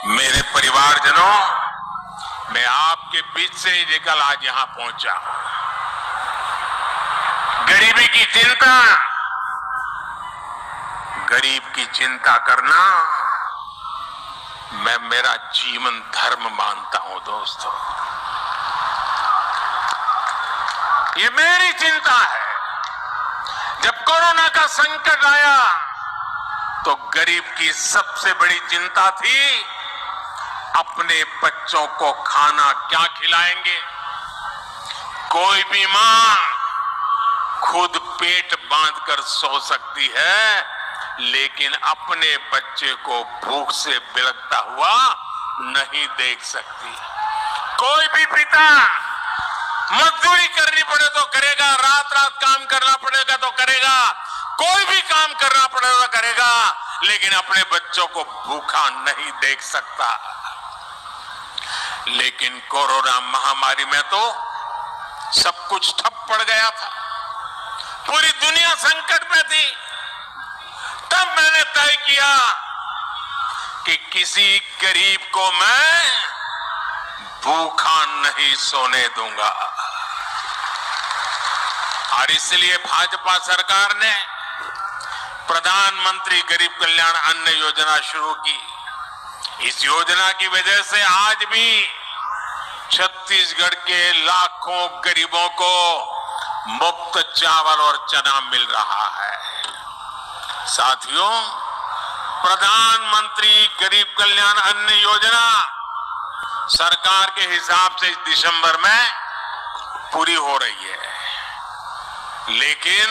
मेरे परिवारजनों, मैं आपके बीच से ही निकल आज यहां पहुंचा। गरीबी की चिंता, गरीब की चिंता करना मैं मेरा जीवन धर्म मानता हूं। दोस्तों, ये मेरी चिंता है। जब कोरोना का संकट आया तो गरीब की सबसे बड़ी चिंता थी अपने बच्चों को खाना क्या खिलाएंगे। कोई भी मां खुद पेट बांधकर सो सकती है, लेकिन अपने बच्चे को भूख से बिलखता हुआ नहीं देख सकती। कोई भी पिता मजदूरी करनी पड़े तो करेगा, रात रात काम करना पड़ेगा तो करेगा, कोई भी काम करना पड़ेगा तो करेगा, लेकिन अपने बच्चों को भूखा नहीं देख सकता। लेकिन कोरोना महामारी में तो सब कुछ ठप पड़ गया था, पूरी दुनिया संकट में थी। तब मैंने तय किया कि किसी गरीब को मैं भूखा नहीं सोने दूंगा, और इसलिए भाजपा सरकार ने प्रधानमंत्री गरीब कल्याण अन्न योजना शुरू की। इस योजना की वजह से आज भी छत्तीसगढ़ के लाखों गरीबों को मुफ्त चावल और चना मिल रहा है। साथियों, प्रधानमंत्री गरीब कल्याण अन्न योजना सरकार के हिसाब से इस दिसंबर में पूरी हो रही है, लेकिन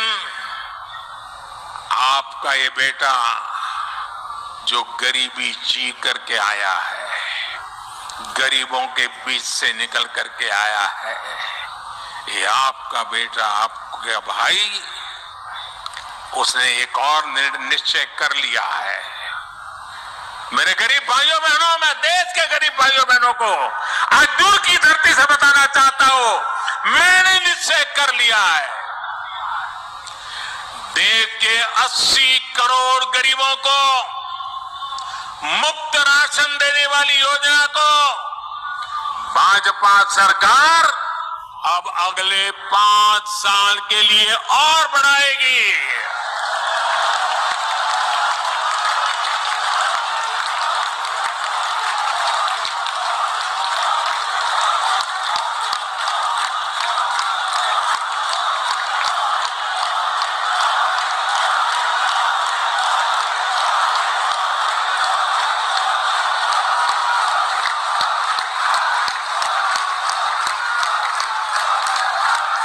आपका ये बेटा जो गरीबी जी करके आया है, गरीबों के बीच से निकल करके आया है, ये आपका बेटा, आपका भाई, उसने एक और निश्चय कर लिया है। मेरे गरीब भाइयों बहनों, मैं देश के गरीब भाइयों बहनों को आज दूर की धरती से बताना चाहता हूं, मैंने निश्चय कर लिया है। देश के 80 करोड़ गरीबों को मुफ्त राशन देने वाली योजना को भाजपा सरकार अब अगले 5 साल के लिए और बढ़ाएगी।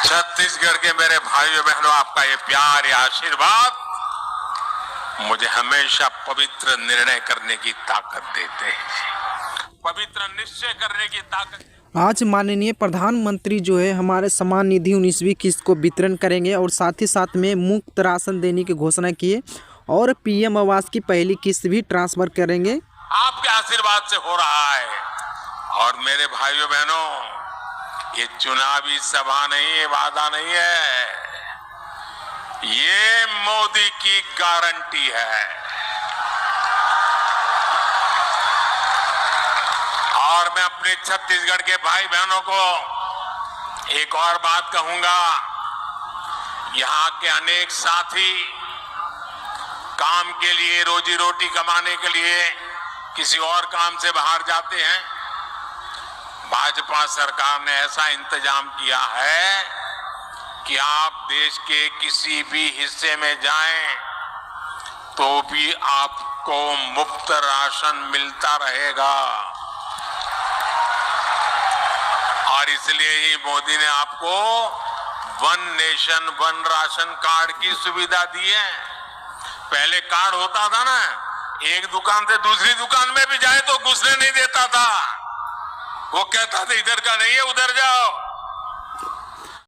छत्तीसगढ़ के मेरे भाइयों बहनों, आपका ये प्यार, ये आशीर्वाद मुझे हमेशा पवित्र निर्णय करने की ताकत देते हैं, पवित्र निश्चय करने की ताकत। आज माननीय प्रधानमंत्री जो है हमारे सम्मान निधि 19वीं किस्त को वितरण करेंगे और साथ ही साथ में मुफ्त राशन देने की घोषणा किए और पीएम आवास की पहली किस्त भी ट्रांसफर करेंगे। आपके आशीर्वाद से हो रहा है। और मेरे भाइयों बहनों, ये चुनावी सभा नहीं है, वादा नहीं है, ये मोदी की गारंटी है। और मैं अपने छत्तीसगढ़ के भाई बहनों को एक और बात कहूंगा, यहां के अनेक साथी काम के लिए, रोजी रोटी कमाने के लिए किसी और काम से बाहर जाते हैं। भाजपा सरकार ने ऐसा इंतजाम किया है कि आप देश के किसी भी हिस्से में जाएं तो भी आपको मुफ्त राशन मिलता रहेगा। और इसलिए ही मोदी ने आपको one nation one ration card की सुविधा दी है। पहले कार्ड होता था ना, एक दुकान से दूसरी दुकान में भी जाए तो घुसने नहीं देता था, वो कहता था इधर का नहीं है, उधर जाओ।